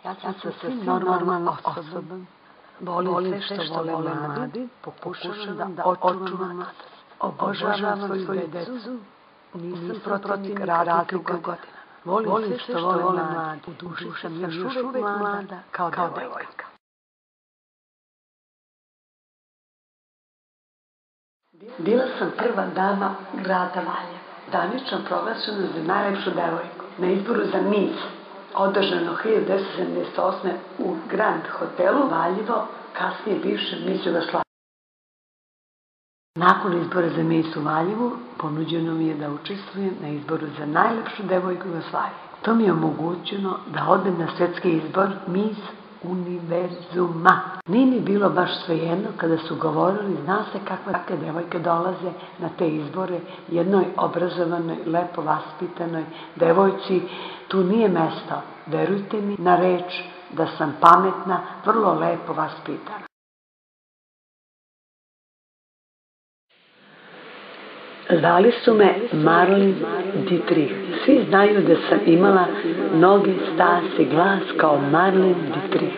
Ja sam sa svim normalnom osobom. Volim sve što vole mladi, pokušavam da očuvam mladost. Obožavam svoju decu, nisam protivnik razlika godina. Volim sve što vole mladi, u duši sam još uvek mlada kao devojka. Bila sam prva dama grada Valjeva, zvanično proglašena za najlepšu devojku na izboru za Miss, održano 1978. u Grand hotelu Valjevo, kasnije bivše Miss Jugoslavije. Nakon izbora za Miss u Valjevu, ponuđeno mi je da učestvujem na izboru za najlepšu devojku Jugoslavije. To mi je omogućeno da odem na svetski izbor Miss Univerzuma. Nije mi bilo baš svejedno kada su govorili, zna se kakve devojke dolaze na te izbore, jednoj obrazovanoj, lepo vaspitanoj devojci, tu nije mesto. Verujte mi na reč da sam pametna, vrlo lepo vaspitana. Zvali su me Marlene Dietrich. Svi znaju da sam imala noge, stas i glas kao Marlene Dietrich.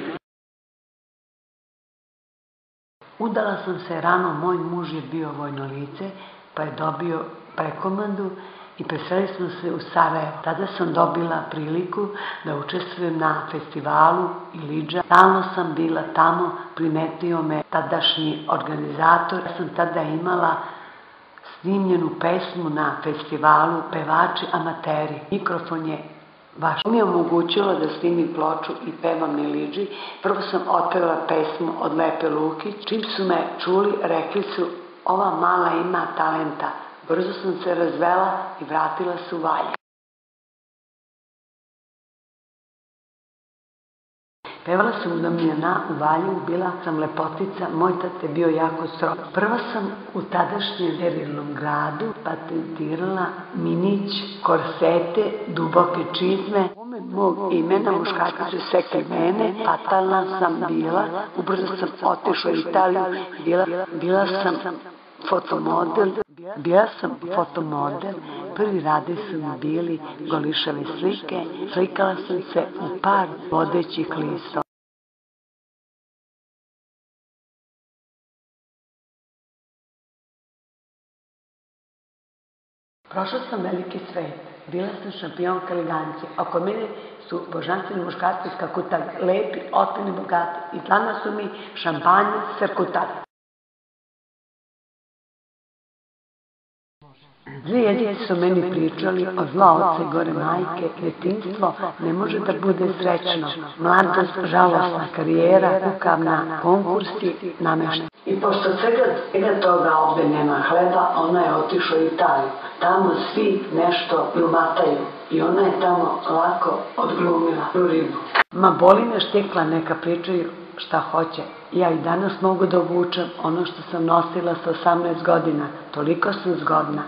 Udala sam se rano, moj muž je bio vojno lice, pa je dobio prekomandu i preselili smo se u Sarajevo. Tada sam dobila priliku da učestvujem na festivalu Ilidža. Stalno sam bila tamo, primetio me tadašnji organizator. Ja sam tada imala snimljenu pesmu na festivalu Pevači amateri. Mikrofon je vaš. To mi je omogućilo da snimim ploču i pevam na Ilidži. Prvo sam otpevala pesmu od Lepe Lukić. Čim su me čuli, rekli su, ova mala ima talenta. Brzo sam se razvela i vratila se u Valjevo. Pevala sam u Damjana u Valjevu, bila sam lepotica, moj tate bio jako strog. Prva sam u tadašnjem sterilnom gradu patentirala minić, korsete, duboke čizme. Mog imena muškarci su sekli mene, fatalna sam bila, ubrzo sam otišla u Italiju, bila sam fotomodel, prvi radovi su mi bili golišave slike, slikala sam se u par vodećih listova. Prošla sam veliki svet, bila sam šampionka elegancije, oko mene su božanstveni muškarci skakutali, lepi, otmeni, bogati i danas su mi šampanje srkutali. Dve jedice su meni pričali o zla oca i gore majke, detinjstvo ne može da bude srećno, mladost, žalosna karijera, kukavna, konkursi, nameštaj. I pošto svega toga ovde nema hleba, ona je otišla u Italiju. Tamo svi nešto glumataju i ona je tamo lako odglumila ribu. Ma boli me štikla, neka pričaju šta hoće. Ja i danas mogu da obučem ono što sam nosila sa 18 godina, toliko sam zgodna.